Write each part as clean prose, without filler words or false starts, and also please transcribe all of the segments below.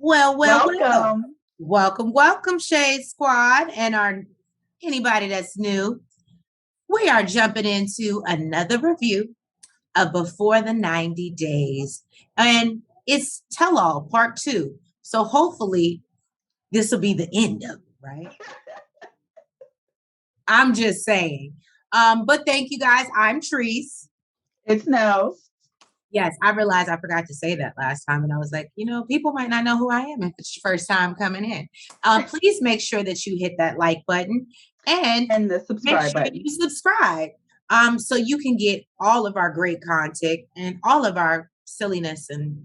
Well. Welcome. Welcome, Shade Squad, and anybody that's new. We are jumping into another review of Before the 90 Days, and it's Tell All Part 2. So hopefully this will be the end of it, right? I'm just saying. But thank you guys. I'm Treese. It's Nels. Yes, I realized I forgot to say that last time. And I was like, people might not know who I am if it's your first time coming in. Please make sure that you hit that like button and the subscribe button. You subscribe so you can get all of our great content and all of our silliness and,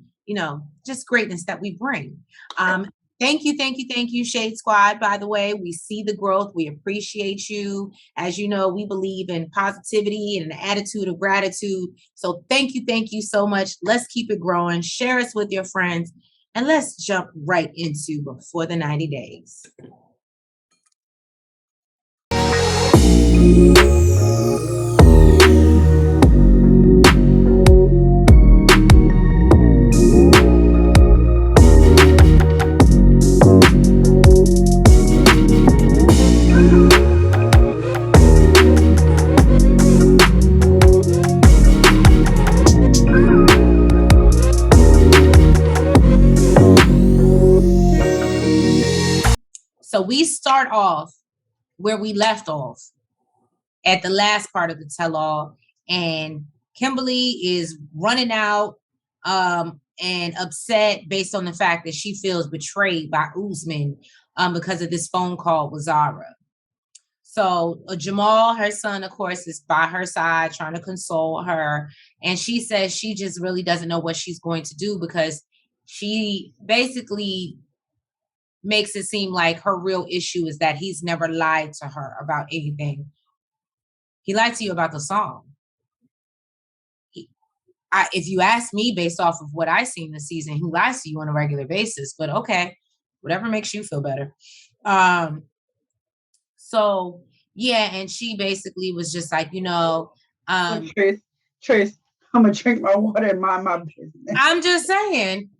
just greatness that we bring. Thank you, Shade Squad. By the way, we see the growth. We appreciate you. As you know, we believe in positivity and an attitude of gratitude. So thank you so much. Let's keep it growing. Share us with your friends. And let's jump right into Before the 90 Days. So we start off where we left off at the last part of the tell-all, and Kimberly is running out and upset based on the fact that she feels betrayed by Usman because of this phone call with Zara. So Jamal, her son, of course, is by her side trying to console her, and she says she just really doesn't know what she's going to do because she basically makes it seem like her real issue is that he's never lied to her about anything. He lied to you about the song. If you ask me, based off of what I seen this season, he lies to you on a regular basis. But okay, whatever makes you feel better. So yeah, and she basically was just like, Trace, I'm gonna drink my water and mind my business. I'm just saying.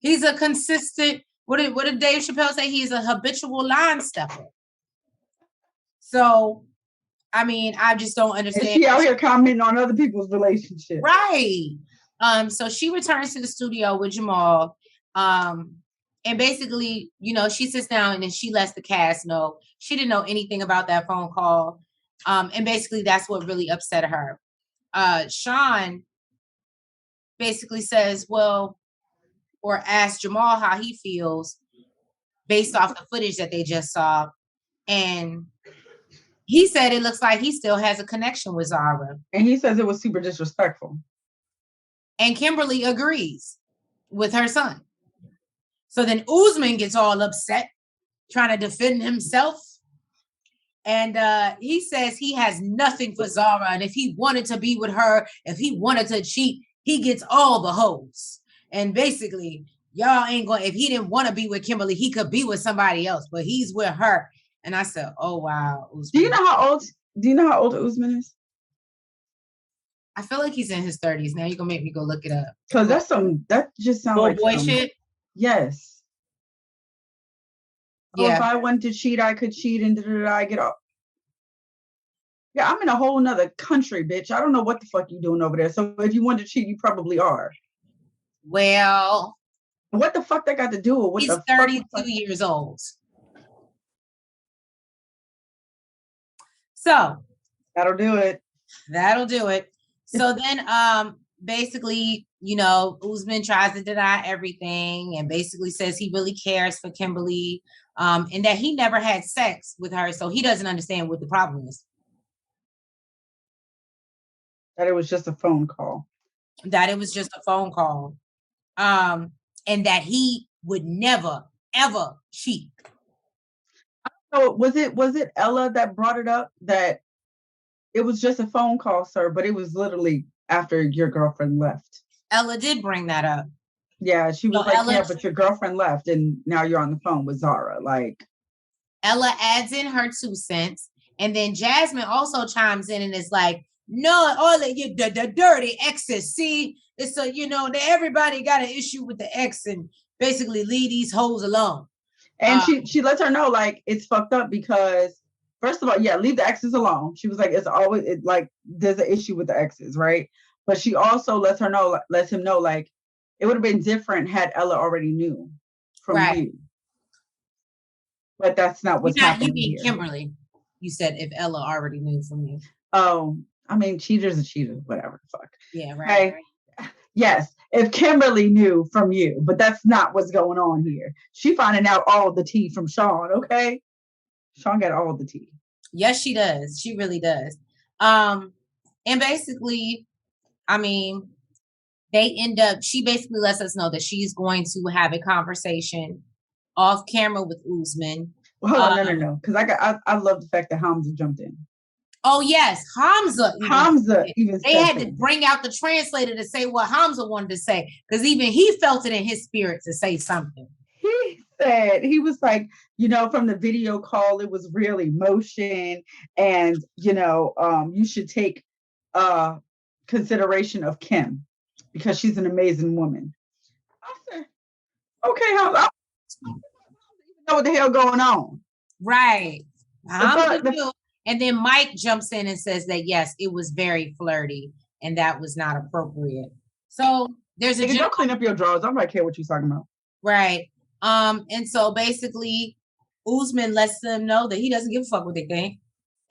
He's a consistent, what did Dave Chappelle say? He's a habitual line stepper. So, I mean, I just don't understand. And she out here commenting on other people's relationships. Right. So she returns to the studio with Jamal. And basically, she sits down and then she lets the cast know she didn't know anything about that phone call. And basically that's what really upset her. Sean basically says, or ask Jamal how he feels based off the footage that they just saw. And he said it looks like he still has a connection with Zara. And he says it was super disrespectful. And Kimberly agrees with her son. So then Usman gets all upset, trying to defend himself. And he says he has nothing for Zara. And if he wanted to be with her, if he wanted to cheat, he gets all the hoes. And basically, y'all ain't going, if he didn't want to be with Kimberly, he could be with somebody else, but he's with her. And I said, oh, wow. Usman. Do you know how old Usman is? I feel like he's in his 30s. Now you're going to make me go look it up. Because that just sounds like boy shit. Yes. Yeah. If I wanted to cheat, I could cheat and I get off. Yeah, I'm in a whole nother country, bitch. I don't know what the fuck you doing over there. So if you want to cheat, you probably are. Well, what the fuck that got to do with what he's 32 years old. So that'll do it. So then basically, Usman tries to deny everything and basically says he really cares for Kimberly and that he never had sex with her. So he doesn't understand what the problem is. That it was just a phone call. And that he would never, ever cheat. So was it Ella that brought it up that it was just a phone call, sir, but it was literally after your girlfriend left? Ella did bring that up. Yeah, she was but your girlfriend left and now you're on the phone with Zara. Like, Ella adds in her 2 cents. And then Jasmine also chimes in and is like, No, all the dirty exes. See, it's a everybody got an issue with the ex and basically leave these hoes alone. And she lets her know like it's fucked up because first of all, yeah, leave the exes alone. She was like, it's always like there's an issue with the exes, right? But she also lets him know like it would have been different had Ella already knew from you. But that's not what's happening. You mean Kimberly? You said if Ella already knew from you. Oh, I mean, cheaters are cheaters, whatever. Fuck. Yeah, right. Right. Yes, if Kimberly knew from you, but that's not what's going on here. She finding out all the tea from Sean, okay? Sean got all the tea. Yes, she does. She really does. And basically, I mean, she basically lets us know that she's going to have a conversation off camera with Usman. Well, hold on, no. Because I love the fact that Hamza jumped in. Oh yes, Hamza even they had to bring out the translator to say what Hamza wanted to say, because even he felt it in his spirit to say something. He said, he was like, from the video call, it was real emotion, and you should take consideration of Kim because she's an amazing woman. I said, okay, I don't even know what the hell going on. Right. And then Mike jumps in and says that, yes, it was very flirty and that was not appropriate. So there's don't clean up your drawers. I don't really care what you're talking about. Right. And so basically Usman lets them know that he doesn't give a fuck what they think.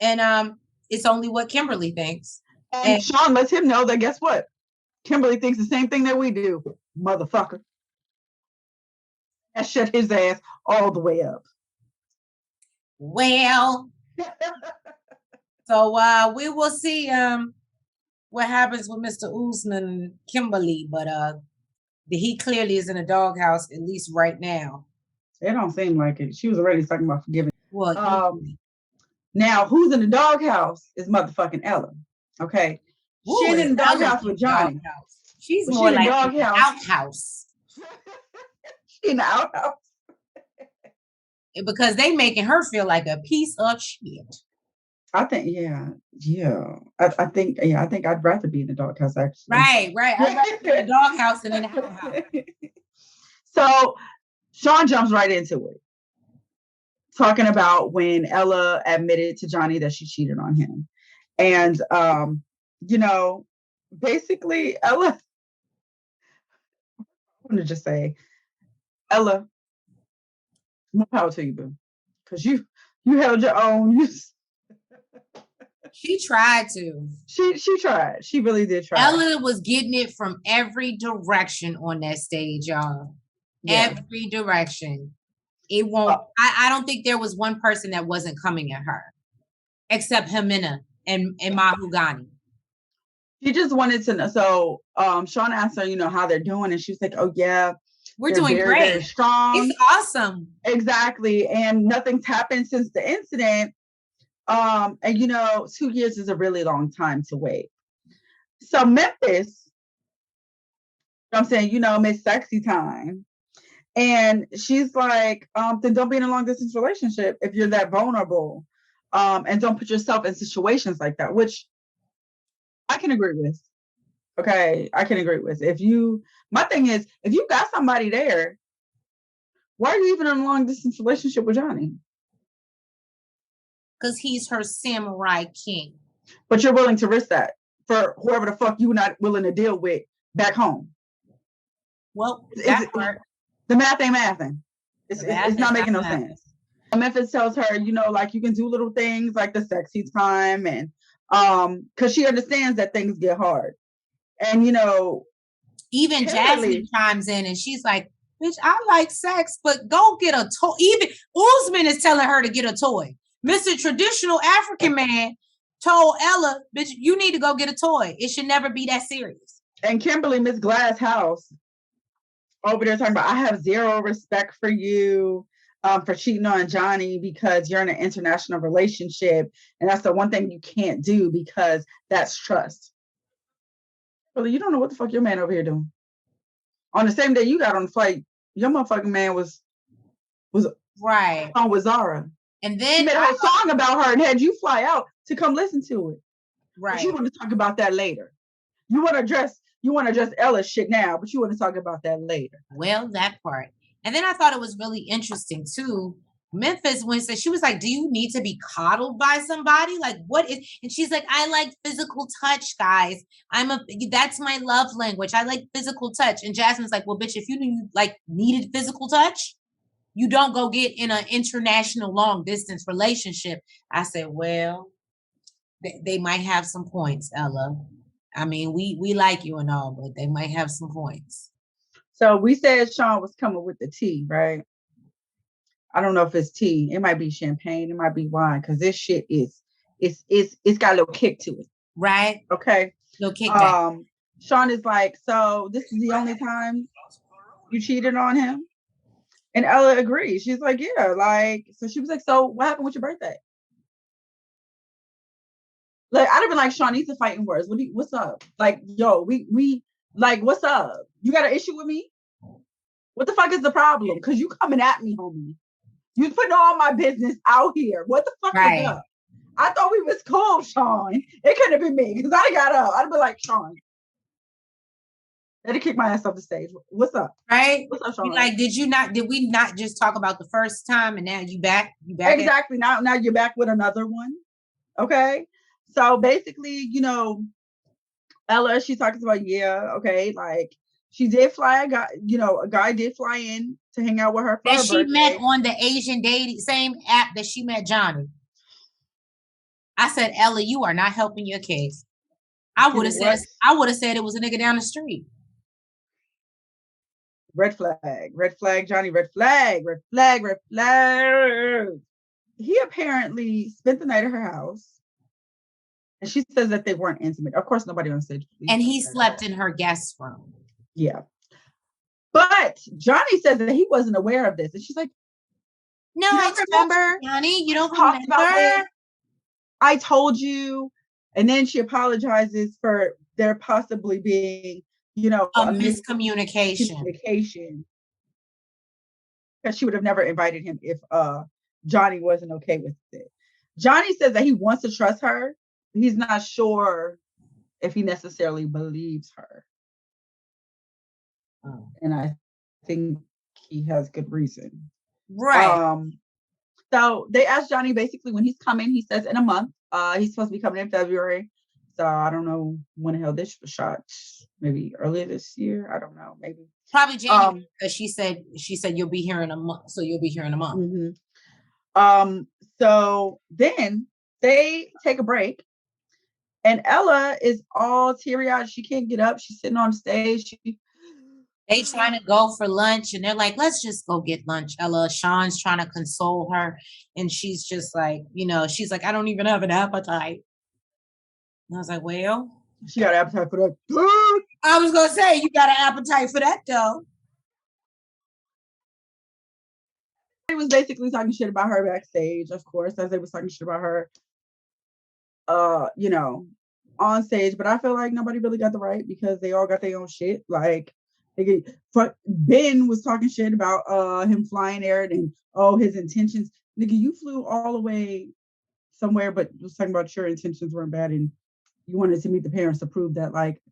And it's only what Kimberly thinks. And Sean lets him know that, guess what? Kimberly thinks the same thing that we do, motherfucker. That shut his ass all the way up. Well, so we will see what happens with Mr. Usman and Kimberly, but he clearly is in a doghouse, at least right now. It don't seem like it. She was already talking about forgiving. Well, now who's in the doghouse is motherfucking Ella. Okay. She's in the doghouse with Johnny. She's more like an outhouse. She's in the outhouse. Because they making her feel like a piece of shit. I think, yeah. I think I'd rather be in the doghouse, actually. Right. I'd rather be in the doghouse than in the outhouse. So Sean jumps right into it, talking about when Ella admitted to Johnny that she cheated on him. And, basically Ella, I'm going to just say, Ella, more power to you, boo. Because you held your own. She tried to. She tried. She really did try. Ella was getting it from every direction on that stage, y'all. Yeah. Every direction. It won't. I don't think there was one person that wasn't coming at her, except Ximena and Mahogany. She just wanted to know. So Sean asked her, how they're doing, and she was like, "Oh yeah, we're doing very, great. Very strong. It's awesome." Exactly, and nothing's happened since the incident. And 2 years is a really long time to wait. So Memphis, I'm saying, Miss Sexy Time. And she's like, then don't be in a long distance relationship if you're that vulnerable. And don't put yourself in situations like that, which I can agree with. Okay, I can agree with. My thing is, if you got somebody there, why are you even in a long distance relationship with Johnny? Because he's her samurai king. But you're willing to risk that for whoever the fuck you're not willing to deal with back home. Well, the math ain't mathing. It's not making no sense. Memphis tells her, like you can do little things like the sexy time, and because she understands that things get hard. And even Jasmine chimes in and she's like, bitch, I like sex, but go get a toy. Even Usman is telling her to get a toy. Mr. Traditional African man told Ella, bitch, you need to go get a toy. It should never be that serious. And Kimberly, Miss Glass House, over there talking about, I have zero respect for you for cheating on Johnny because you're in an international relationship. And that's the one thing you can't do because that's trust. Well, you don't know what the fuck your man over here doing. On the same day you got on the flight, your motherfucking man was right on with Zara. And then he made a whole song about her and had you fly out to come listen to it. But you want to talk about that later. You want to address Ella's shit now, but you want to talk about that later. Well, that part. And then I thought it was really interesting too. Memphis, when she was like, "Do you need to be coddled by somebody? Like, what is?" And she's like, "I like physical touch, guys. That's my love language. I like physical touch." And Jasmine's like, "Well, bitch, if you needed physical touch, you don't go get in an international long distance relationship." I said, "Well, they might have some points, Ella. I mean, we like you and all, but they might have some points." So we said Sean was coming with the tea, right? I don't know if it's tea. It might be champagne. It might be wine, because this shit it's got a little kick to it. Right. Okay. No kickback. Sean is like, "So this is the only time you cheated on him?" And Ella agrees. She's like, "Yeah." Like, so she was like, "So what happened with your birthday?" Like, I'd have been like, "Sean, these are fighting words. What's up? Like, yo, we like, what's up? You got an issue with me? What the fuck is the problem? Because you coming at me, homie. You putting all my business out here. What the fuck is up? I thought we was cool, Sean. It couldn't have been me, because I got up. I'd be like, "Sean, let it kick my ass off the stage. What's up?" Right? What's up, Sean? Like, did we not just talk about the first time and now you back? Exactly. Now you're back with another one. Okay. So basically, Ella, she talks about, yeah, okay, like she did fly a guy did fly in to hang out with her for her birthday. She met on the Asian dating same app that she met Johnny. I said, "Ella, you are not helping your case." I would have said it was a nigga down the street. Red flag, Johnny, red flag. He apparently spent the night at her house. And she says that they weren't intimate. Of course, nobody on stage. And he slept in her guest room. Yeah. But Johnny says that he wasn't aware of this. And she's like, "No, I remember, Johnny. You don't remember? I told you." And then she apologizes for there possibly being, a miscommunication. Because she would have never invited him if Johnny wasn't okay with it. Johnny says that he wants to trust her. He's not sure if he necessarily believes her. Oh. And I think he has good reason. Right. So they asked Johnny basically when he's coming. He says in a month. He's supposed to be coming in February. So I don't know when the hell this was shot. Maybe earlier this year. I don't know. Maybe. Probably January. Because she said you'll be here in a month. So you'll be here in a month. Mm-hmm. So then they take a break. And Ella is all teary-eyed. She can't get up. She's sitting on stage. They trying to go for lunch, and they're like, "Let's just go get lunch." Ella, Sean's trying to console her, and she's just like, she's like, "I don't even have an appetite." And I was like, "Well, she got an appetite for that." I was gonna say, you got an appetite for that, though. He was basically talking shit about her backstage, of course, as they was talking shit about her, on stage. But I feel like nobody really got the right, because they all got their own shit. Like, Ben was talking shit about him flying there and his intentions. Nigga, you flew all the way somewhere, but was talking about your intentions weren't bad and you wanted to meet the parents to prove that. Like,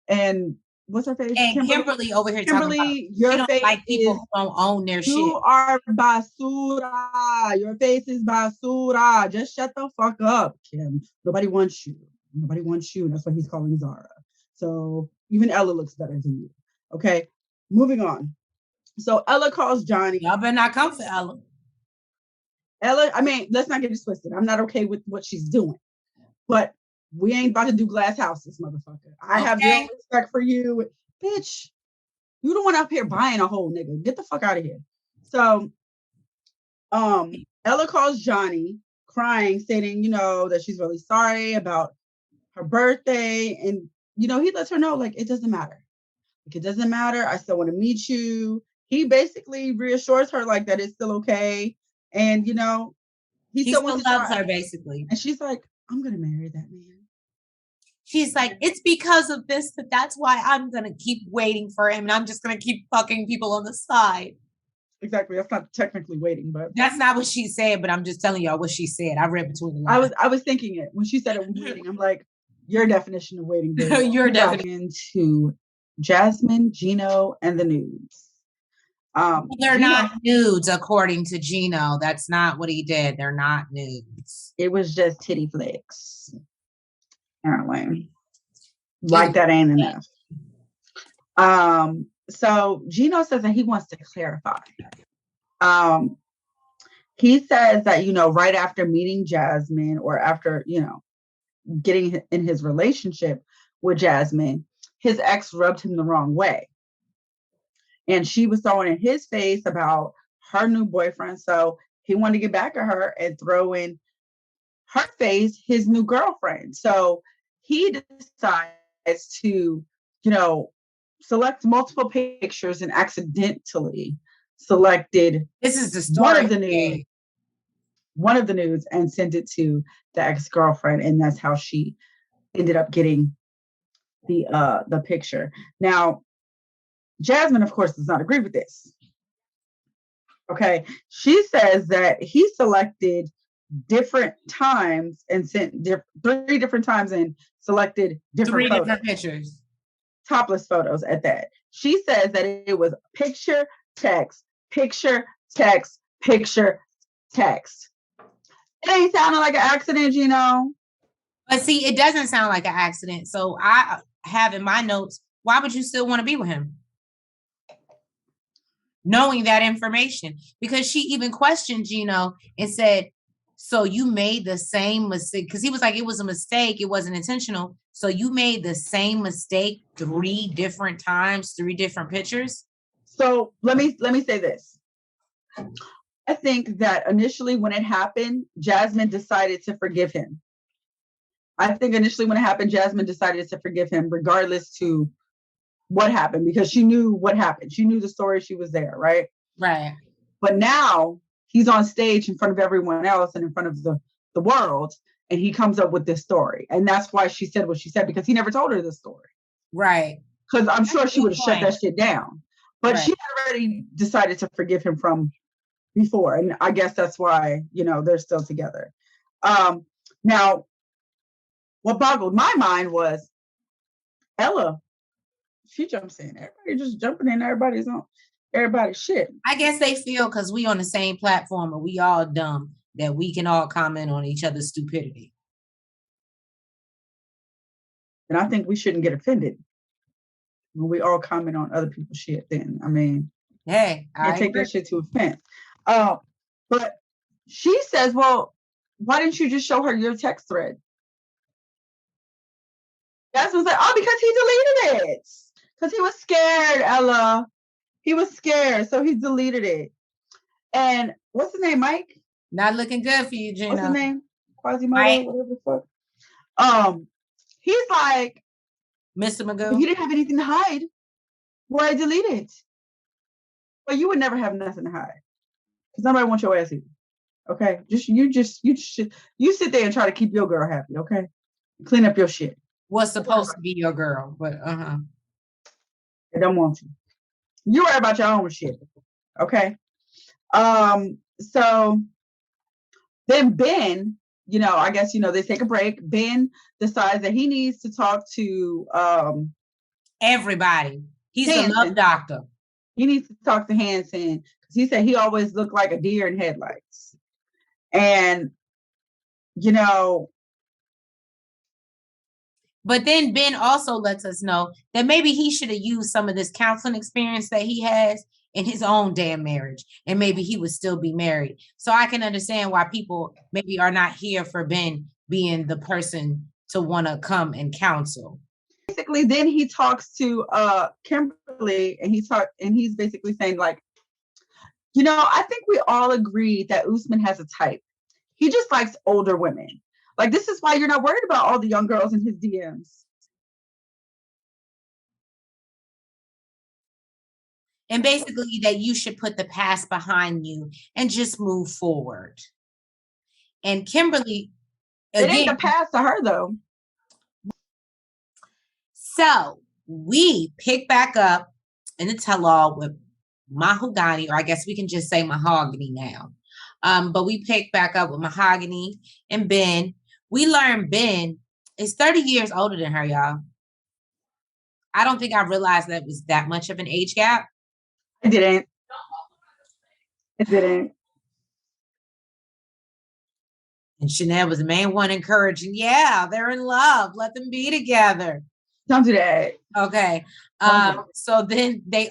and what's her face? And Kimberly over here talking about your face like people who don't own their shit. You are basura. Your face is basura. Just shut the fuck up, Kim. Nobody wants you. Nobody wants you. And that's what he's calling Zara. So even Ella looks better than you. Okay, moving on. So Ella calls Johnny. Y'all better not come for Ella. I mean, let's not get it twisted. I'm not okay with what she's doing. But we ain't about to do glass houses, motherfucker. I have no respect for you. Bitch, you the one up here buying a whole nigga. Get the fuck out of here. So Ella calls Johnny, crying, stating, that she's really sorry about her birthday. And, he lets her know, like, it doesn't matter. Like, it doesn't matter. I still want to meet you. He basically reassures her, like, that it's still okay. And, he still wants to loves her, basically. And she's like, I'm going to marry that man. She's like, it's because of this that's why I'm going to keep waiting for him. And I'm just going to keep fucking people on the side. Exactly. That's not technically waiting, but that's not what she said, but I'm just telling y'all what she said. I read between the lines. I was thinking it when she said it was waiting. I'm like, your definition of waiting. Your definition. Into Jasmine, Gino, and the nudes. They're Gino, not nudes, according to Gino. That's not what he did. They're not nudes. It was just titty flicks. Apparently. Like that ain't enough. So Gino says that he wants to clarify. He says that, right after meeting Jasmine or after, getting in his relationship with Jasmine, his ex rubbed him the wrong way. And she was throwing in his face about her new boyfriend. So he wanted to get back at her and throw in her face his new girlfriend. So he decides to, select multiple pictures and accidentally selected this is the story one of the nudes and sent it to the ex-girlfriend, and that's how she ended up getting the picture. Now, Jasmine, of course, does not agree with this. Okay, she says that he selected different times and sent 3 different times and selected different pictures, topless photos at that. She says that it was picture, text, picture, text, picture, text. It ain't sounding like an accident, But see, it doesn't sound like an accident. So I have in my notes, why would you still want to be with him? Knowing that information, because she even questioned Gino and said, so you made the same mistake, because he was like, it was a mistake, it wasn't intentional. So you made the same mistake 3 different times, 3 different pictures. So let me say this. I think that initially when it happened, Jasmine decided to forgive him. I think initially when it happened, Jasmine decided to forgive him regardless to what happened, because she knew what happened. She knew the story. She was there, right? Right. But now he's on stage in front of everyone else and in front of the world, and he comes up with this story. And that's why she said what she said, because he never told her the story. Right. Because I'm sure she would have shut that shit down. But she already decided to forgive him from before. And I guess that's why, they're still together. Now, what boggled my mind was Ella. She jumps in. Everybody just jumping in everybody's shit. I guess they feel because we on the same platform and we all dumb that we can all comment on each other's stupidity. And I think we shouldn't get offended when we all comment on other people's shit. Then, I mean, hey, I take that shit to offense. But she says, well, why didn't you just show her your text thread? Jasmine's like, oh, because he deleted it. Because he was scared, Ella. He was scared, so he deleted it. And what's his name, Mike? Not looking good for you, Gino. What's his name? Quasimodo, whatever the fuck. He's like, Mr. Magoo. You didn't have anything to hide. Why delete it? Well, you would never have nothing to hide. Because nobody wants your ass either. Okay? You sit there and try to keep your girl happy, okay? Clean up your shit. What's supposed to be your girl, but I don't want you. You worry about your own shit. Okay. So then Ben, I guess, they take a break. Ben decides that he needs to talk to everybody. He's Hanson. The love doctor. He needs to talk to Hanson because he said he always looked like a deer in headlights. And, but then Ben also lets us know that maybe he should have used some of this counseling experience that he has in his own damn marriage, and maybe he would still be married. So I can understand why people maybe are not here for Ben being the person to want to come and counsel. Basically, then he talks to Kimberly, and he's basically saying, like, I think we all agree that Usman has a type. He just likes older women. Like, this is why you're not worried about all the young girls in his DMs. And basically that you should put the past behind you and just move forward. And Kimberly, again, it ain't the past to her, though. So we pick back up in the tell-all with Mahogany, or I guess we can just say Mahogany now. But we pick back up with Mahogany and Ben. We learn Ben is 30 years older than her, y'all. I don't think I realized that was that much of an age gap. I didn't. It didn't. And Chanel was the main one encouraging, yeah, they're in love. Let them be together. Don't do that. Okay. So then they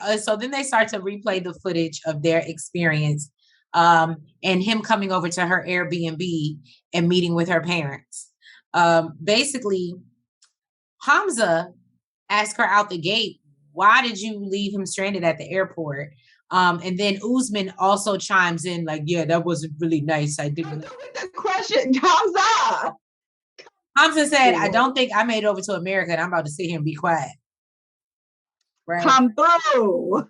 start to replay the footage of their experience, and him coming over to her Airbnb and meeting with her parents. Basically, Hamza asked her out the gate, why did you leave him stranded at the airport? And then Usman also chimes in like, yeah, that wasn't really nice. I didn't. The question, Hamza. Hamza said, I don't think I made it over to America and I'm about to sit here and be quiet. Right? Come through.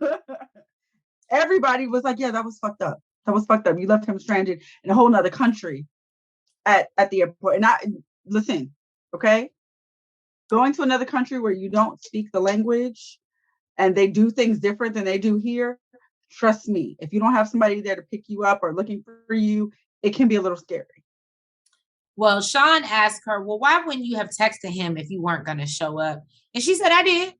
Everybody was like, yeah, that was fucked up. That was fucked up. You left him stranded in a whole nother country at the airport. And listen, okay? Going to another country where you don't speak the language and they do things different than they do here, trust me, if you don't have somebody there to pick you up or looking for you, it can be a little scary. Well, Sean asked her, well, why wouldn't you have texted him if you weren't going to show up? And she said, I did.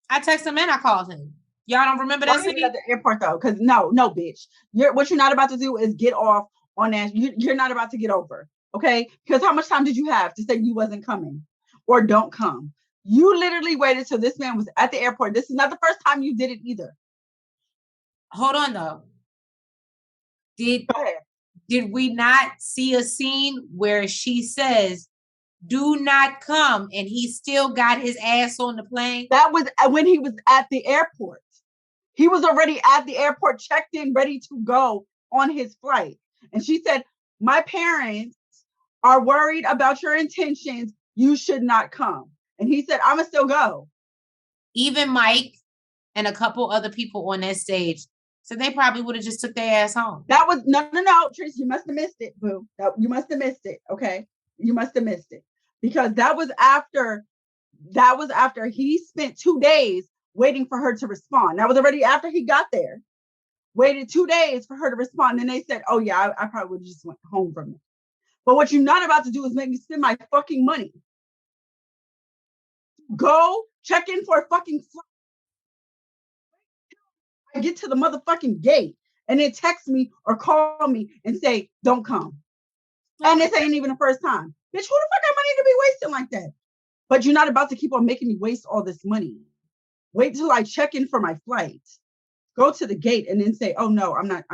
I texted him and I called him. Y'all don't remember that? At the airport, though, because no, bitch. What you're not about to do is get off on that. You're not about to get over, okay? Because how much time did you have to say you wasn't coming or don't come? You literally waited till this man was at the airport. This is not the first time you did it either. Hold on, though. Did we not see a scene where she says, do not come, and he still got his ass on the plane? That was when he was at the airport. He was already at the airport, checked in, ready to go on his flight. And she said, my parents are worried about your intentions. You should not come. And he said, I'm going to still go. Even Mike and a couple other people on that stage, so they probably would have just took their ass home. That was, no, Trace, you must have missed it, boo. You must have missed it, okay? You must have missed it. Because that was after he spent 2 days waiting for her to respond. That was already after he got there. Waited 2 days for her to respond. And they said, oh yeah, I probably would have just went home from it. But what you're not about to do is make me spend my fucking money. Go check in for a fucking flight. I get to the motherfucking gate and then text me or call me and say, don't come. And this ain't even the first time. Bitch, who the fuck got money to be wasting like that? But you're not about to keep on making me waste all this money. Wait till I check in for my flight. Go to the gate and then say, oh no, I'm not.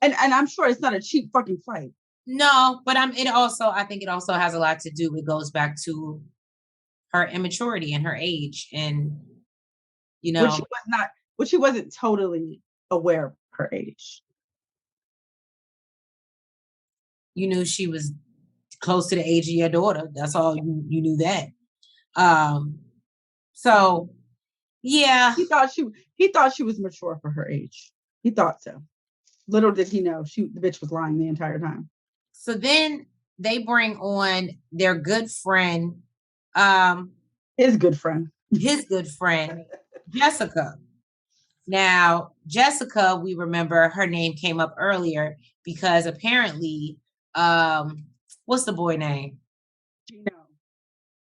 And I'm sure it's not a cheap fucking flight. No, but I think it also has a lot to do. It goes back to her immaturity and her age, and which she wasn't totally aware of her age. You knew she was close to the age of your daughter. That's all you knew that. So yeah. He thought she was mature for her age. He thought so. Little did he know the bitch was lying the entire time. So then they bring on their good friend, his good friend, Jessica. Now, Jessica, we remember her name came up earlier because apparently, what's the boy name?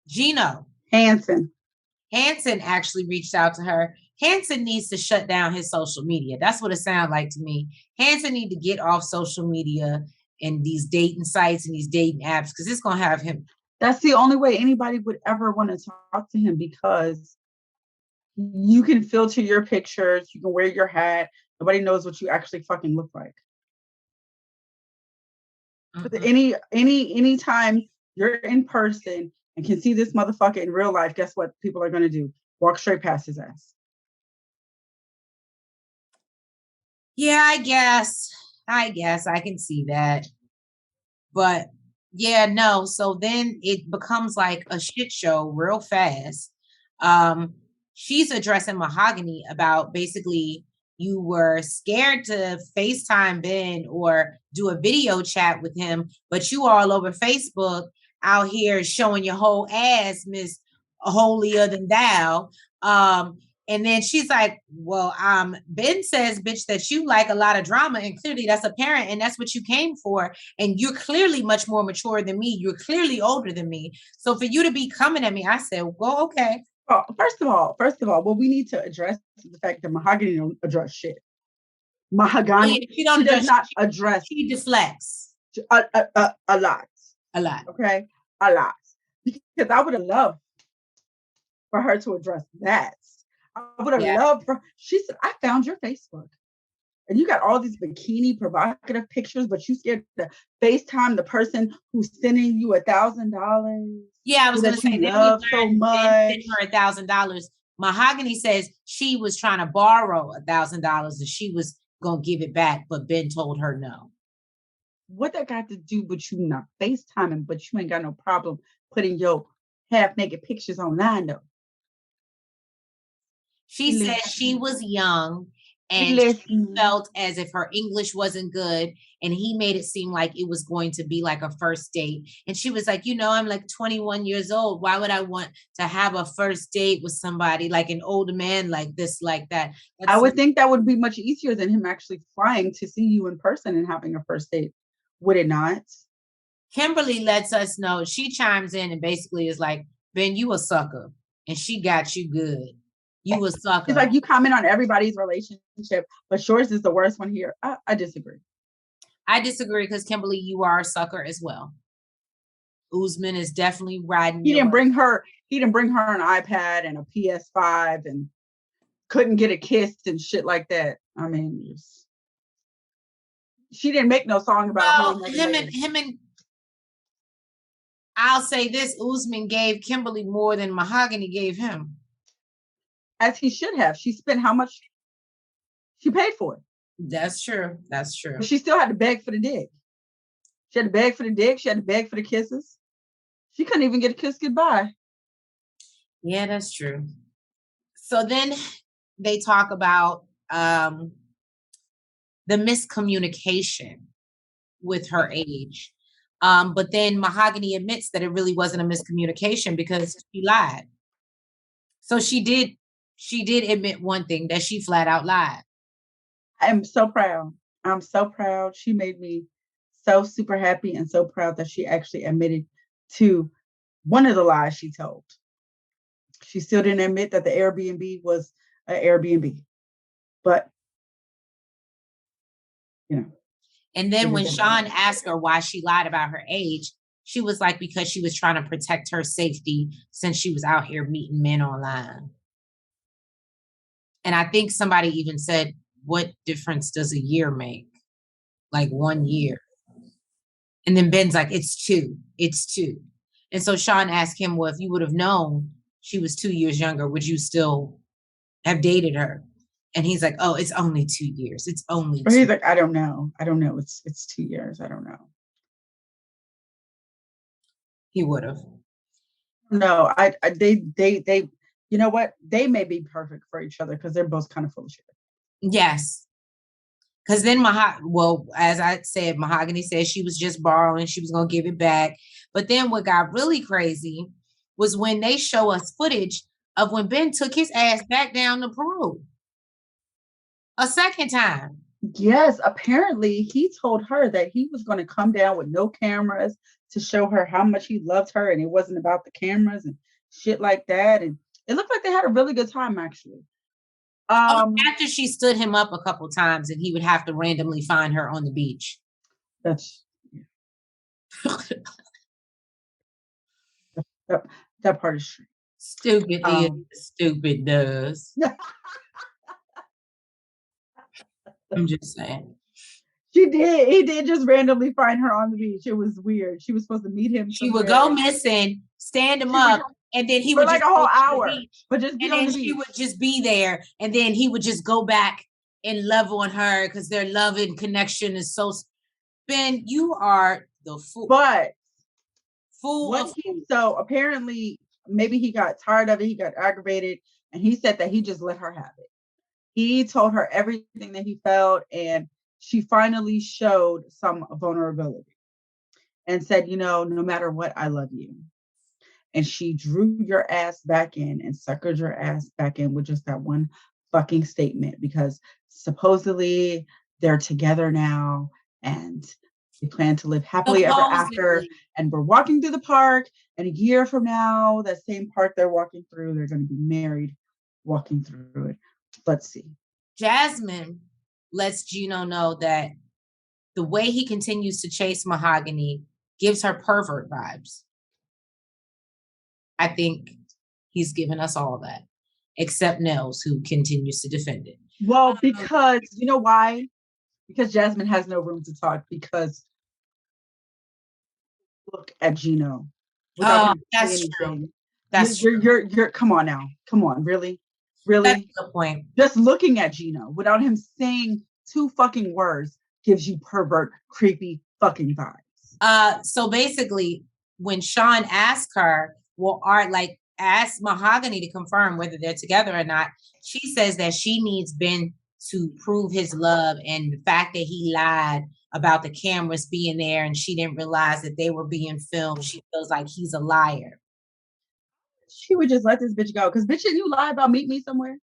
Gino. Hanson actually reached out to her. Hanson needs to shut down his social media. That's what it sounds like to me. Hanson need to get off social media and these dating sites and these dating apps because it's going to have him. That's the only way anybody would ever want to talk to him because you can filter your pictures. You can wear your hat. Nobody knows what you actually fucking look like. Mm-hmm. Any time you're in person and can see this motherfucker in real life, guess what people are going to do? Walk straight past his ass. Yeah, I guess I can see that. But yeah, no. So then it becomes like a shit show real fast. She's addressing Mahogany about basically you were scared to FaceTime Ben or do a video chat with him, but you all over Facebook out here showing your whole ass, Miss Holier Than Thou. And then she's like, well, Ben says, bitch, that you like a lot of drama, and clearly that's apparent, and that's what you came for. And you're clearly much more mature than me. You're clearly older than me. So for you to be coming at me, I said, well, okay. Well, first of all, what we need to address is the fact that Mahogany don't address shit. Mahogany, she does not address. She deflects a lot. A lot. Okay, a lot. Because I would have loved for her to address that. I would have loved for. She said, "I found your Facebook, and you got all these bikini provocative pictures, but you scared to FaceTime the person who's sending you $1,000." Yeah, I was going to say, love so much. Send her $1,000. Mahogany says she was trying to borrow $1,000 and she was going to give it back, but Ben told her no. What that got to do with you not FaceTiming, but you ain't got no problem putting your half-naked pictures online, though? She said she was young and she felt as if her English wasn't good, and he made it seem like it was going to be like a first date. And she was like, I'm like 21 years old. Why would I want to have a first date with somebody like an older man like this, like that? I would think that would be much easier than him actually flying to see you in person and having a first date. Would it not? Kimberly lets us know. She chimes in and basically is like, Ben, you a sucker. And she got you good. You a sucker. It's like you comment on everybody's relationship, but yours is the worst one here. I disagree. I disagree because Kimberly, you are a sucker as well. Usman is definitely riding. He didn't bring her an iPad and a PS5 and couldn't get a kiss and shit like that. I mean, she didn't make no song about him and I'll say this: Usman gave Kimberly more than Mahogany gave him. As he should have. She spent how much? She paid for it. That's true. That's true. But she still had to beg for the dick. She had to beg for the dick. She had to beg for the kisses. She couldn't even get a kiss goodbye. Yeah, that's true. So then they talk about the miscommunication with her age. But then Mahogany admits that it really wasn't a miscommunication because she lied. So she did admit one thing, that she flat out lied. I'm so proud. I'm so proud. She made me so super happy and so proud that she actually admitted to one of the lies she told. She still didn't admit that the Airbnb was an Airbnb. But, And then when Sean asked her why she lied about her age, she was like, because she was trying to protect her safety since she was out here meeting men online. And I think somebody even said, what difference does a year make? Like 1 year. And then Ben's like, it's 2. It's 2. And so Sean asked him, well, if you would have known she was 2 years younger, would you still have dated her? And he's like, oh, it's only 2 years. It's only 2. He's like, I don't know. It's 2 years. I don't know. He would have. No, they, you know what? They may be perfect for each other because they're both kind of full of shit. Yes. Because then, as I said, Mahogany said she was just borrowing. She was going to give it back. But then what got really crazy was when they show us footage of when Ben took his ass back down to Peru. A second time. Yes, apparently he told her that he was going to come down with no cameras to show her how much he loved her, and it wasn't about the cameras and shit like that. And it looked like they had a really good time, actually. After she stood him up a couple times, and he would have to randomly find her on the beach. That's that part is true. Stupid stupid does. I'm just saying. He did just randomly find her on the beach. It was weird. She was supposed to meet him. She would go missing, stand him up, and then he would like just a whole hour, but just and then she would just be there, and then he would just go back and love on her because their love and connection is so. Ben, you are the fool. But fool. So apparently, maybe he got tired of it. He got aggravated, and he said that he just let her have it. He told her everything that he felt, and she finally showed some vulnerability and said, no matter what, I love you. and she drew your ass back in and suckered your ass back in with just that one fucking statement, because supposedly they're together now and they plan to live happily ever after. And we're walking through the park, and a year from now, that same park they're walking through, they're going to be married, walking through it. Let's see. Jasmine lets Gino know that the way he continues to chase Mahogany gives her pervert vibes. I think he's given us all that, except Nels, who continues to defend it. Well, because you know why? Because Jasmine has no room to talk, because look at Gino. Oh, that's true. That's you're come on now. Come on, really? That's the point. Just looking at Gino without him saying 2 fucking words gives you pervert, creepy fucking vibes. So basically, when Sean asked her, well, asked Mahogany to confirm whether they're together or not, she says that she needs Ben to prove his love, and the fact that he lied about the cameras being there and she didn't realize that they were being filmed, she feels like he's a liar. She would just let this bitch go, because bitch, you lie about meet me somewhere,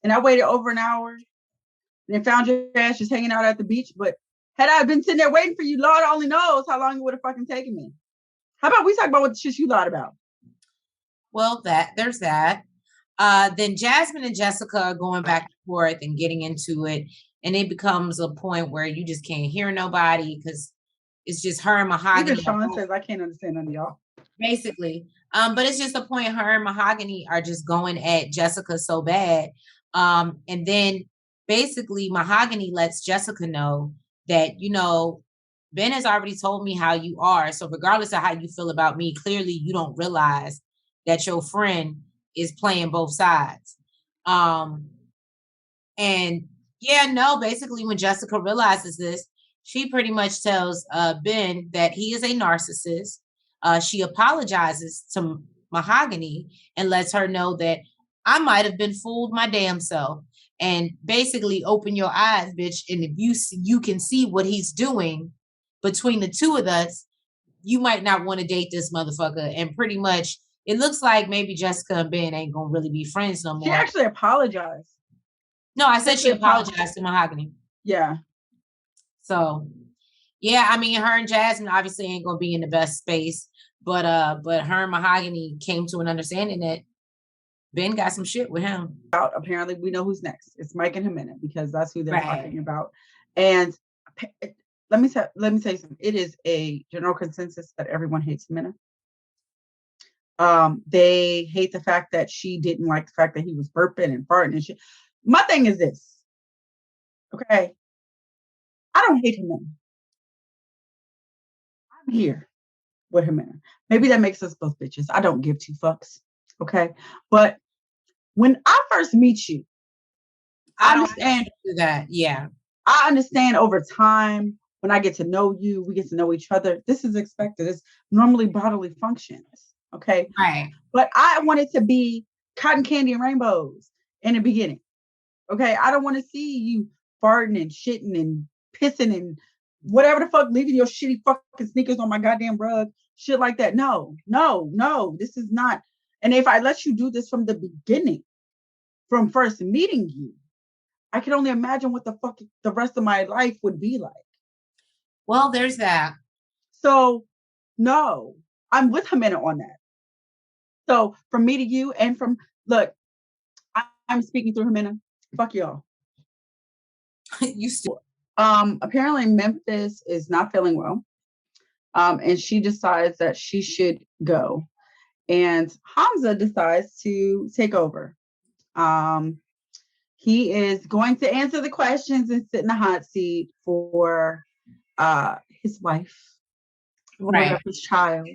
and I waited over an hour and then found your ass just hanging out at the beach. But had I been sitting there waiting for you, Lord only knows how long it would have fucking taken me. How about we talk about what the shit you lied about? Well, there's that. Then Jasmine and Jessica are going back and forth and getting into it, and it becomes a point where you just can't hear nobody because it's just her and Mahogany. Even Sean says, I can't understand none of y'all. Basically. But it's just the point her and Mahogany are just going at Jessica so bad. And then basically Mahogany lets Jessica know that, Ben has already told me how you are. So regardless of how you feel about me, clearly you don't realize that your friend is playing both sides. Basically when Jessica realizes this, she pretty much tells Ben that he is a narcissist. She apologizes to Mahogany and lets her know that I might have been fooled my damn self. And basically open your eyes, bitch. And if you can see what he's doing between the two of us, you might not want to date this motherfucker. And pretty much it looks like maybe Jessica and Ben ain't gonna really be friends no more. She actually apologized. No, I said she apologized to Mahogany. Yeah. So yeah, I mean, her and Jasmine obviously ain't gonna be in the best space, but her and Mahogany came to an understanding that Ben got some shit with him. Apparently, we know who's next. It's Mike and Ximena, because that's who they're talking about. And let me tell you something. It is a general consensus that everyone hates Ximena. They hate the fact that she didn't like the fact that he was burping and farting and shit. My thing is this, okay? I don't hate Ximena. I'm here with Ximena. Maybe that makes us both bitches. I don't give 2 fucks, okay? But when I first meet you, I understand that. Yeah. I understand over time, when I get to know you, we get to know each other. This is expected. It's normally bodily functions. Okay. Right. But I want it to be cotton candy and rainbows in the beginning. Okay. I don't want to see you farting and shitting and pissing and whatever the fuck, leaving your shitty fucking sneakers on my goddamn rug. Shit like that. No. This is not. And if I let you do this from the beginning, from first meeting you, I can only imagine what the fuck the rest of my life would be like. Well, there's that. So, no, I'm with Ximena on that. So, from me to you, and look, I'm speaking through Ximena. Fuck y'all. You still. Apparently, Memphis is not feeling well, and she decides that she should go, and Hamza decides to take over. He is going to answer the questions and sit in the hot seat for his wife, right, his child,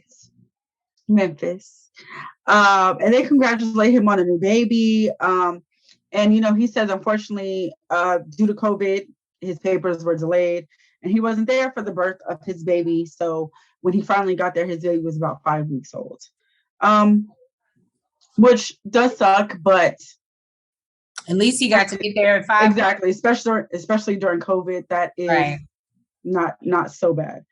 Memphis. And they congratulate him on a new baby. And he says, unfortunately, due to COVID, his papers were delayed and he wasn't there for the birth of his baby. So when he finally got there, his baby was about 5 weeks old. Which does suck, but at least he got to get there at 5. Exactly, especially during COVID. That is not so bad.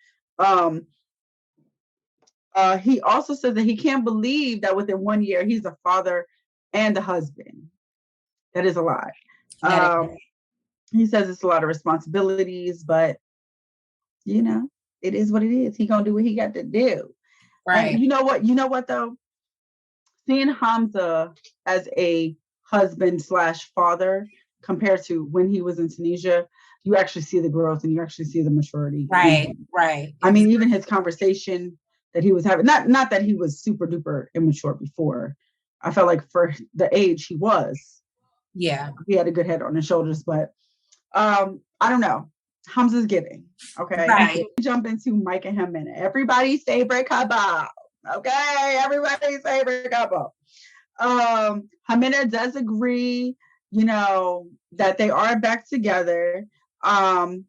He also says that he can't believe that within 1 year he's a father and a husband. That is a lot. He says it's a lot of responsibilities, but you know, it is what it is. He gonna do what he got to do. Right. And you know what? You know what though? Seeing Hamza as a husband / father compared to when he was in Tunisia, you actually see the growth and you actually see the maturity. Right, right. I mean, even his conversation that he was having, not that he was super duper immature before. I felt like for the age he was, yeah, he had a good head on his shoulders, but I don't know. Hamza's giving. Okay. Right. Jump into Mike and Ximena. Everybody's favorite couple. Okay. Everybody's favorite couple. Ximena does agree, you know, that they are back together. And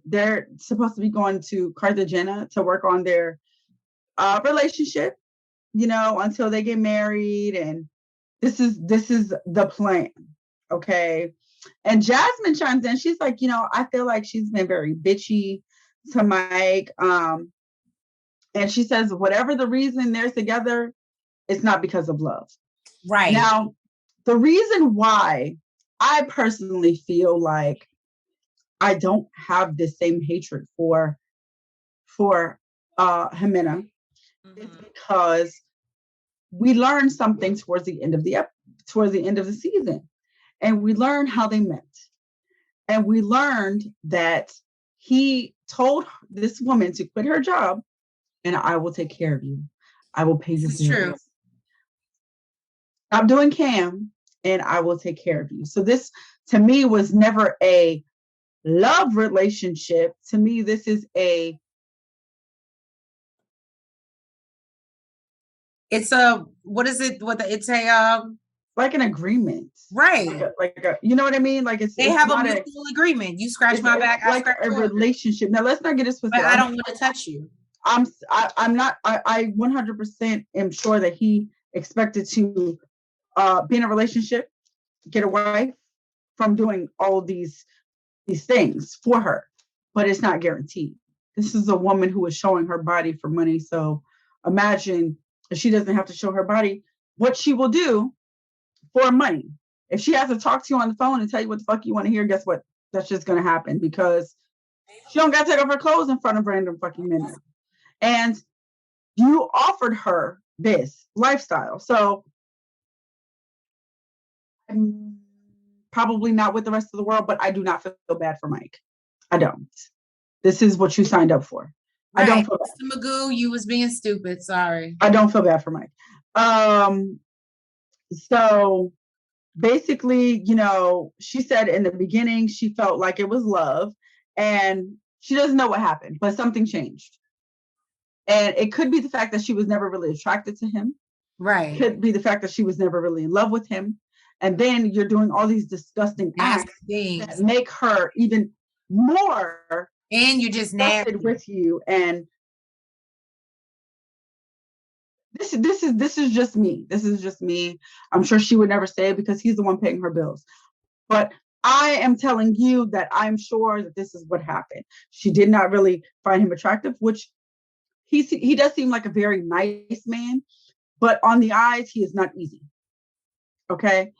they're supposed to be going to Cartagena to work on their relationship, you know, until they get married. And this is the plan. Okay. And Jasmine chimes in. She's like, you know, I feel like she's been very bitchy to Mike. And she says, whatever the reason they're together, it's not because of love. Right. Now, the reason why I personally feel like I don't have the same hatred for Ximena is because we learned something towards the end of the season, and we learned how they met, and we learned that he told this woman to quit her job, and I will take care of you. I will pay your bills. True. Stop doing cam, and I will take care of you. So this, to me, was never a love relationship. To me, this is it's a, what is it? It's a like an agreement, right? Like a, you know what I mean? Like they have a mutual agreement. You scratch my back, I like a relationship. Now let's not get it twisted. But I don't want to touch you. I'm not. I 100% am sure that he expected to be in a relationship, get a wife from doing all these things for her, but it's not guaranteed. This is a woman who is showing her body for money. So imagine if she doesn't have to show her body, what she will do for money. If she has to talk to you on the phone and tell you what the fuck you want to hear, guess what? That's just going to happen because she don't got to take off her clothes in front of random fucking men. And you offered her this lifestyle. So I'm probably not with the rest of the world, but I do not feel bad for Mike. I don't. This is what you signed up for. Right. I don't feel bad. Mr. Magoo, you was being stupid. Sorry. I don't feel bad for Mike. So basically, you know, she said in the beginning, she felt like it was love and she doesn't know what happened, but something changed. And it could be the fact that she was never really attracted to him. Right. It could be the fact that she was never really in love with him. And then you're doing all these disgusting acts that make her even more. And you're just nasty with you. And this is just me. This is just me. I'm sure she would never say it because he's the one paying her bills. But I am telling you that I'm sure that this is what happened. She did not really find him attractive, which he does seem like a very nice man, but on the eyes, he is not easy. Okay.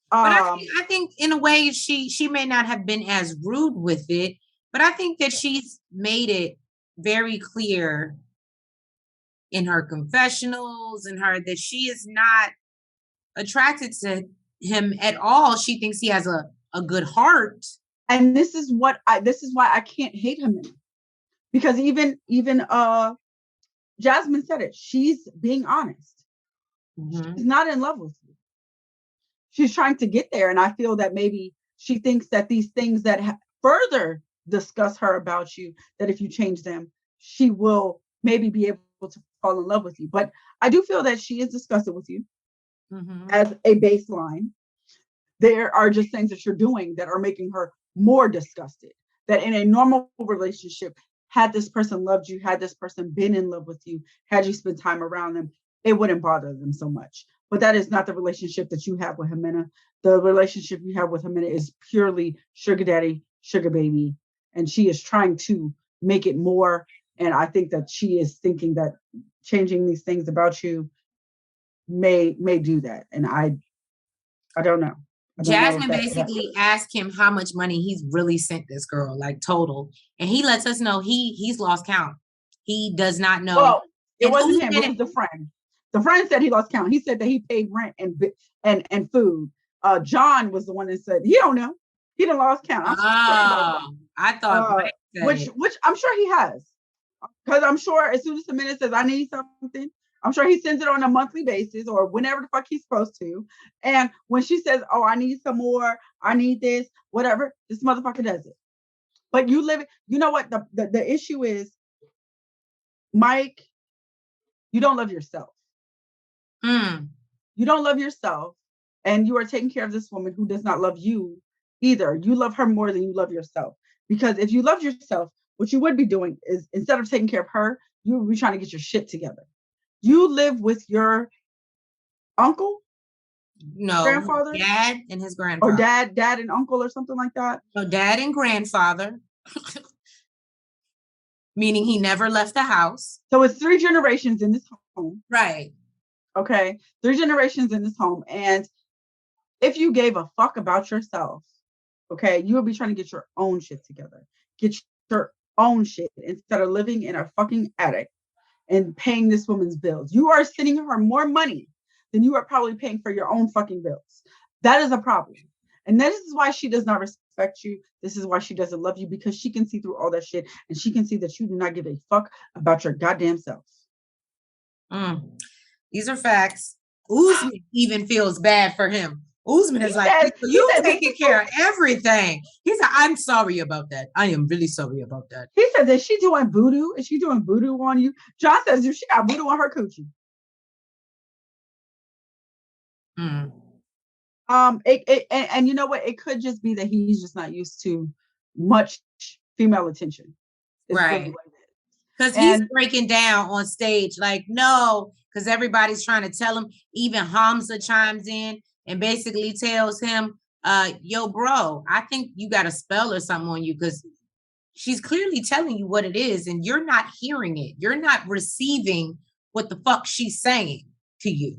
But I think in a way she may not have been as rude with it, but I think that she's made it very clear in her confessionals and her that she is not attracted to him at all. She thinks he has a good heart. And this is why I can't hate him, because even Jasmine said it. She's being honest. Mm-hmm. She's not in love with you. She's trying to get there. And I feel that maybe she thinks that these things that further discuss her about you, that if you change them, she will maybe be able to fall in love with you. But I do feel that she is disgusted with you as a baseline. There are just things that you're doing that are making her more disgusted. That in a normal relationship, had this person loved you, had this person been in love with you, had you spent time around them, it wouldn't bother them so much. But that is not the relationship that you have with Ximena. The relationship you have with Ximena is purely sugar daddy, sugar baby. And she is trying to make it more And I think that she is thinking that changing these things about you may do that. And I don't know. Jasmine basically asked him how much money he's really sent this girl, like total. And he lets us know he's lost count. He does not know. Well, it wasn't him, it was the friend. The friend said he lost count. He said that he paid rent and food. John was the one that said he don't know. He done lost count. I thought which I'm sure he has. Because I'm sure as soon as Ximena says I need something, I'm sure he sends it on a monthly basis or whenever the fuck he's supposed to. And when she says, oh, I need some more, I need this, whatever, this motherfucker does it. But you know what? The issue is, Mike, you don't love yourself. You don't love yourself. And you are taking care of this woman who does not love you either. You love her more than you love yourself. Because if you loved yourself, what you would be doing is instead of taking care of her, you would be trying to get your shit together. You live with your uncle? No, grandfather? Dad and his grandfather. Or dad and uncle or something like that? No, dad and grandfather. Meaning he never left the house. So it's 3 generations in this home. Right. Okay. 3 generations in this home. And if you gave a fuck about yourself, okay, you would be trying to get your own shit together. Get your own shit instead of living in a fucking attic and paying this woman's bills. You are sending her more money than you are probably paying for your own fucking bills. That is a problem. And this is why she does not respect you. This is why she doesn't love you, because she can see through all that shit and she can see that you do not give a fuck about your goddamn self. These are facts. Usman even feels bad for him. Usman is like, you taking care of everything. He said, I'm sorry about that. I am really sorry about that. He said, is she doing voodoo? Is she doing voodoo on you? John says, she got voodoo on her coochie. And you know what? It could just be that he's just not used to much female attention. Right. Because he's breaking down on stage like, no, because everybody's trying to tell him. Even Hamza chimes in and basically tells him, yo, bro, I think you got a spell or something on you, because she's clearly telling you what it is and you're not hearing it. You're not receiving what the fuck she's saying to you.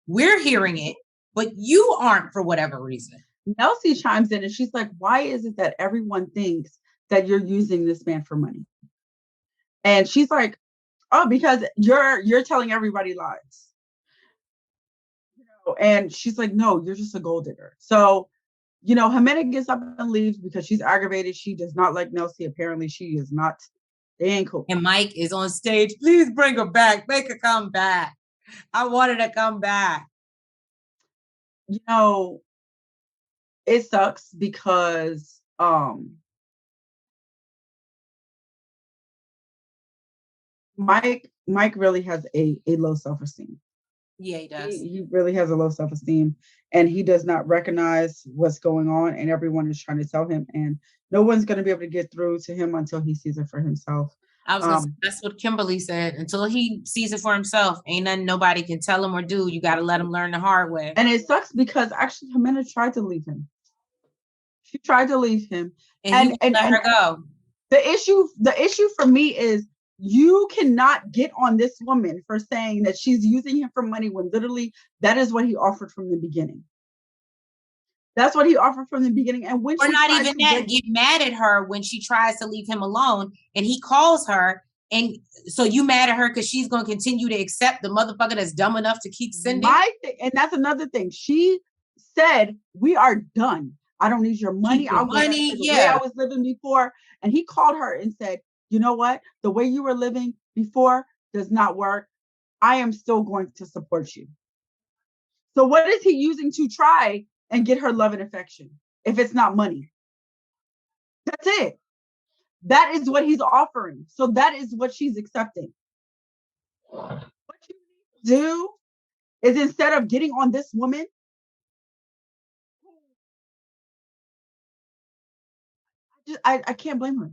We're hearing it, but you aren't for whatever reason. Nelsie chimes in and she's like, why is it that everyone thinks that you're using this man for money? And she's like, oh, because you're telling everybody lies. And she's like, no, you're just a gold digger. So, Ximena gets up and leaves because she's aggravated. She does not like Nelsie. Apparently she is not. They ain't cool. And Mike is on stage. Please bring her back. Make her come back. I want her to come back. It sucks because Mike really has a low self-esteem. Yeah, he does. He really has a low self-esteem, and he does not recognize what's going on, and everyone is trying to tell him, and no one's going to be able to get through to him until he sees it for himself. I was gonna say, that's what Kimberly said. Until he sees it for himself, ain't nothing nobody can tell him or do. You got to let him learn the hard way. And it sucks because actually Ximena tried to leave him. She tried to leave him, and let her go. The issue for me is, you cannot get on this woman for saying that she's using him for money when literally that is what he offered from the beginning. That's what he offered from the beginning. And when or not even that, get mad at her when she tries to leave him alone and he calls her. And so you mad at her because she's going to continue to accept the motherfucker that's dumb enough to keep sending. And that's another thing. She said, we are done. I don't need your money. I want money. The way I was living before. And he called her and said, you know what? The way you were living before does not work. I am still going to support you. So what is he using to try and get her love and affection if it's not money? That's it. That is what he's offering. So that is what she's accepting. What you need to do is, instead of getting on this woman, I can't blame her.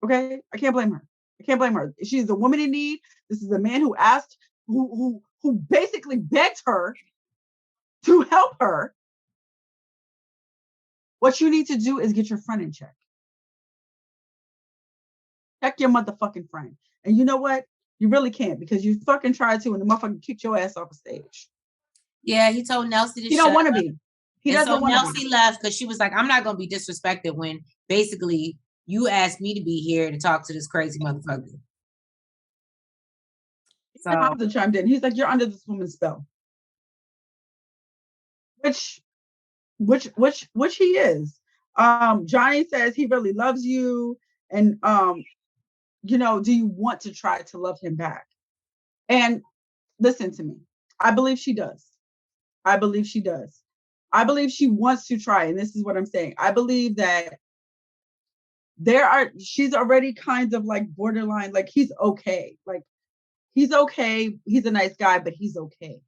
Okay? I can't blame her. I can't blame her. She's a woman in need. This is a man who asked, who basically begged her to help her. What you need to do is get your front in check. protect your motherfucking friend. And you know what? You really can't, because you fucking tried to, and the motherfucker kicked your ass off the stage. Yeah, he told Nelsie to He don't want to be. He doesn't want to be. Nelsie left because she was like, I'm not going to be disrespected when basically you asked me to be here to talk to this crazy motherfucker. So Hamza chimed in. He's like, you're under this woman's spell. Which he is. Johnny says he really loves you. And you know, do you want to try to love him back? And listen to me. I believe she does. I believe she does. I believe she wants to try. And this is what I'm saying. I believe that she's already kind of like borderline, like he's okay. Like he's okay. He's a nice guy, but he's okay.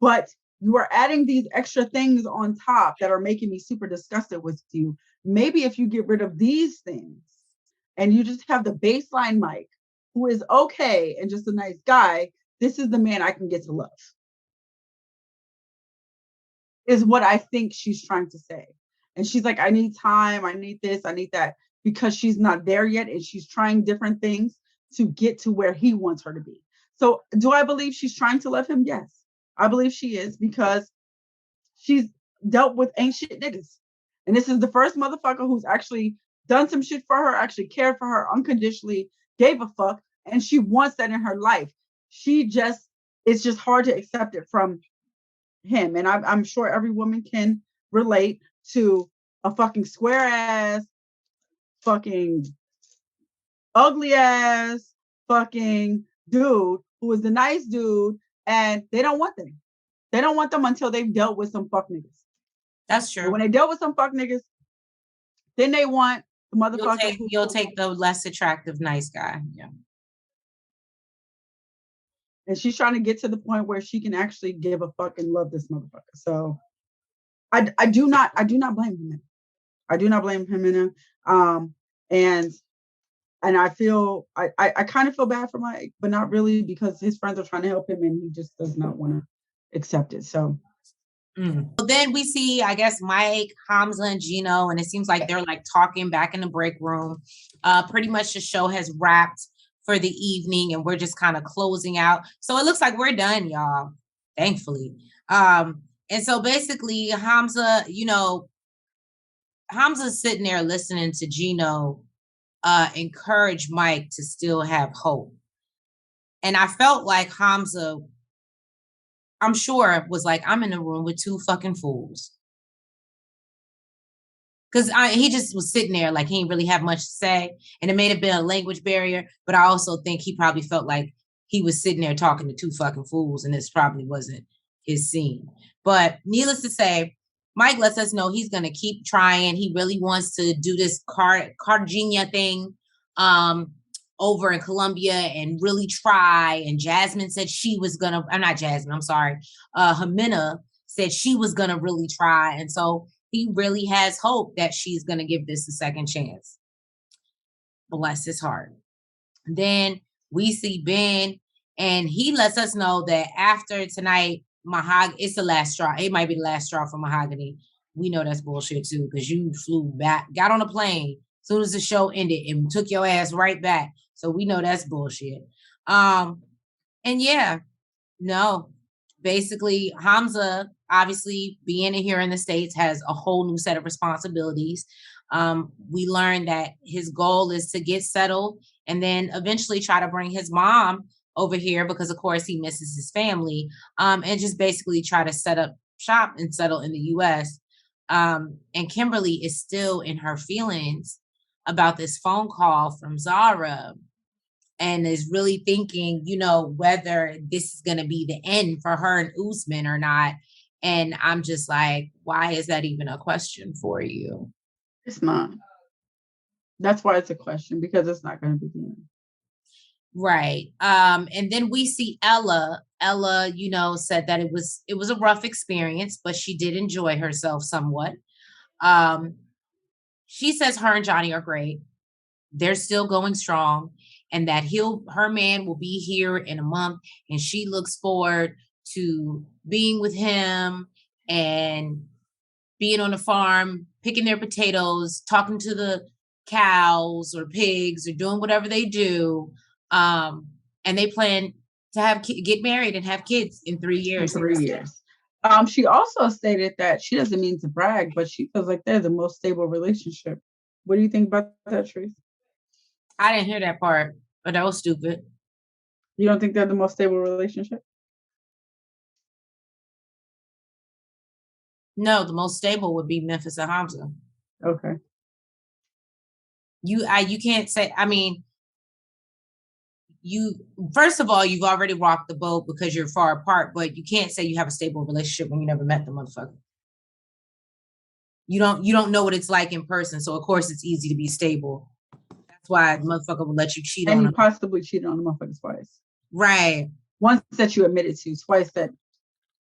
But you are adding these extra things on top that are making me super disgusted with you. Maybe if you get rid of these things and you just have the baseline Mike, who is okay and just a nice guy, this is the man I can get to love. Is what I think she's trying to say. And she's like, I need time, I need this, I need that, because she's not there yet and she's trying different things to get to where he wants her to be. So do I believe she's trying to love him? Yes, I believe she is, because she's dealt with ain't shit niggas. And this is the first motherfucker who's actually done some shit for her, actually cared for her unconditionally, gave a fuck, and she wants that in her life. It's just hard to accept it from him. And I'm sure every woman can relate to a fucking square ass, fucking ugly ass, fucking dude who is the nice dude, and they don't want them. They don't want them until they've dealt with some fuck niggas. That's true. And when they dealt with some fuck niggas, then they want the motherfucker. You'll take the less attractive nice guy. Yeah. And she's trying to get to the point where she can actually give a fuck and love this motherfucker. So I do not blame him. I do not blame him in him. And I feel I kind of feel bad for Mike, but not really, because his friends are trying to help him and he just does not want to accept it. So then we see, I guess, Mike, Hamza, and Gino, and it seems like they're like talking back in the break room. Pretty much the show has wrapped for the evening and we're just kind of closing out. So it looks like we're done, y'all, thankfully. And so basically Hamza's sitting there listening to Gino encourage Mike to still have hope. And I felt like Hamza, I'm sure, was like, I'm in a room with two fucking fools. Because he just was sitting there like he didn't really have much to say. And it may have been a language barrier, but I also think he probably felt like he was sitting there talking to two fucking fools, and this probably wasn't his scene. But needless to say, Mike lets us know he's going to keep trying. He really wants to do this Cartagena thing over in Colombia and really try. And Jasmine said she was going to, not Jasmine, I'm sorry. Ximena said she was going to really try. And so he really has hope that she's going to give this a second chance. Bless his heart. Then we see Ben, and he lets us know that after tonight, Mahogany, it's the last straw. It might be the last straw for Mahogany. We know that's bullshit too, because you flew back, got on a plane as soon as the show ended and took your ass right back. So we know that's bullshit. And yeah, no, basically Hamza, obviously being here in the States, has a whole new set of responsibilities. We learned that his goal is to get settled and then eventually try to bring his mom over here, because of course he misses his family, and just basically try to set up shop and settle in the US. And Kimberly is still in her feelings about this phone call from Zara, and is really thinking, whether this is going to be the end for her and Usman or not. And I'm just like, why is that even a question for you? It's not. That's why it's a question, because it's not going to be the end. Right. And then we see Ella. Ella, said that it was a rough experience, but she did enjoy herself somewhat. She says her and Johnny are great. They're still going strong, and that her man will be here in a month, and she looks forward to being with him and being on the farm, picking their potatoes, talking to the cows or pigs or doing whatever they do. And they plan to get married and have kids in 3 years. In 3 years. She also stated that she doesn't mean to brag, but she feels like they're the most stable relationship. What do you think about that, Trace? I didn't hear that part, but that was stupid. You don't think they're the most stable relationship? No, the most stable would be Memphis and Hamza. Okay. You can't say, I mean, first of all, you've already rocked the boat because you're far apart, but you can't say you have a stable relationship when you never met the motherfucker. You don't know what it's like in person, so of course it's easy to be stable. That's why the motherfucker will let you cheat on him. And you possibly cheated on the motherfucker twice. Right. Once that you admitted to, twice that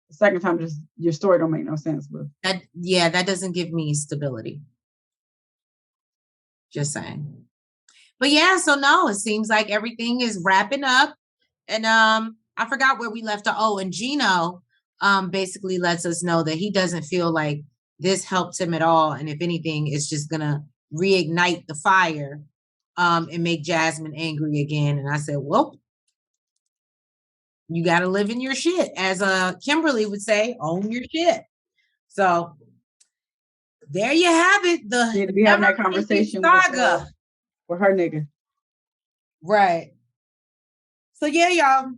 the second time just your story don't make no sense. But that doesn't give me stability. Just saying. But yeah, so no, it seems like everything is wrapping up. And I forgot where we left. And Gino basically lets us know that he doesn't feel like this helped him at all. And if anything, it's just gonna reignite the fire and make Jasmine angry again. And I said, well, you gotta live in your shit. As Kimberly would say, own your shit. So there you have it. Need to be having that conversation saga with her nigga. Right. So yeah, y'all,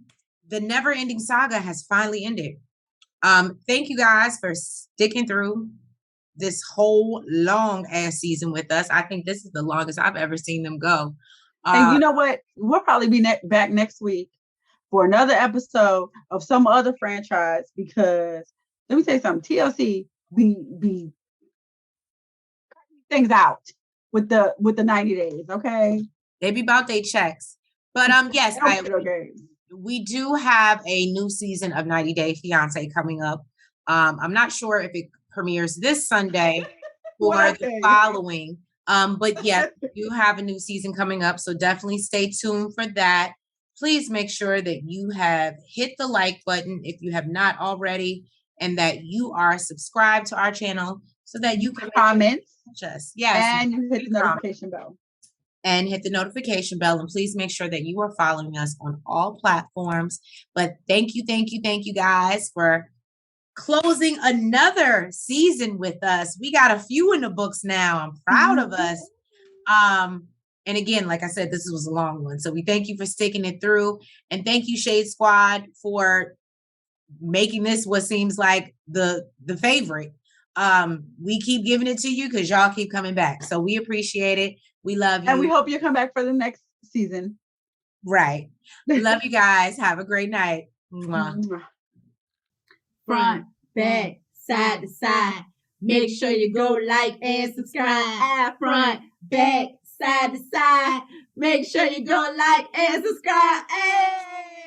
the never-ending saga has finally ended. Thank you guys for sticking through this whole long ass season with us. I think this is the longest I've ever seen them go. And you know what? We'll probably be back next week for another episode of some other franchise, because let me tell you something, TLC be things out with the 90 days, okay? They be about their checks. But yes, we do have a new season of 90 Day Fiance coming up. I'm not sure if it premieres this Sunday or the following. But yeah, we do have a new season coming up. So definitely stay tuned for that. Please make sure that you have hit the like button if you have not already, and that you are subscribed to our channel so that you can comment. Yes. And you hit the notification bell. And hit the notification bell. And please make sure that you are following us on all platforms. But thank you guys for closing another season with us. We got a few in the books now. I'm proud of us. And again, like I said, this was a long one. So we thank you for sticking it through. And thank you, Shade Squad, for making this what seems like the favorite. We keep giving it to you because y'all keep coming back. So we appreciate it. We love you. And we hope you come back for the next season. Right. Love you guys. Have a great night. Mwah. Front, back, side to side. Make sure you go like and subscribe. Front, back, side to side. Make sure you go like and subscribe. Hey!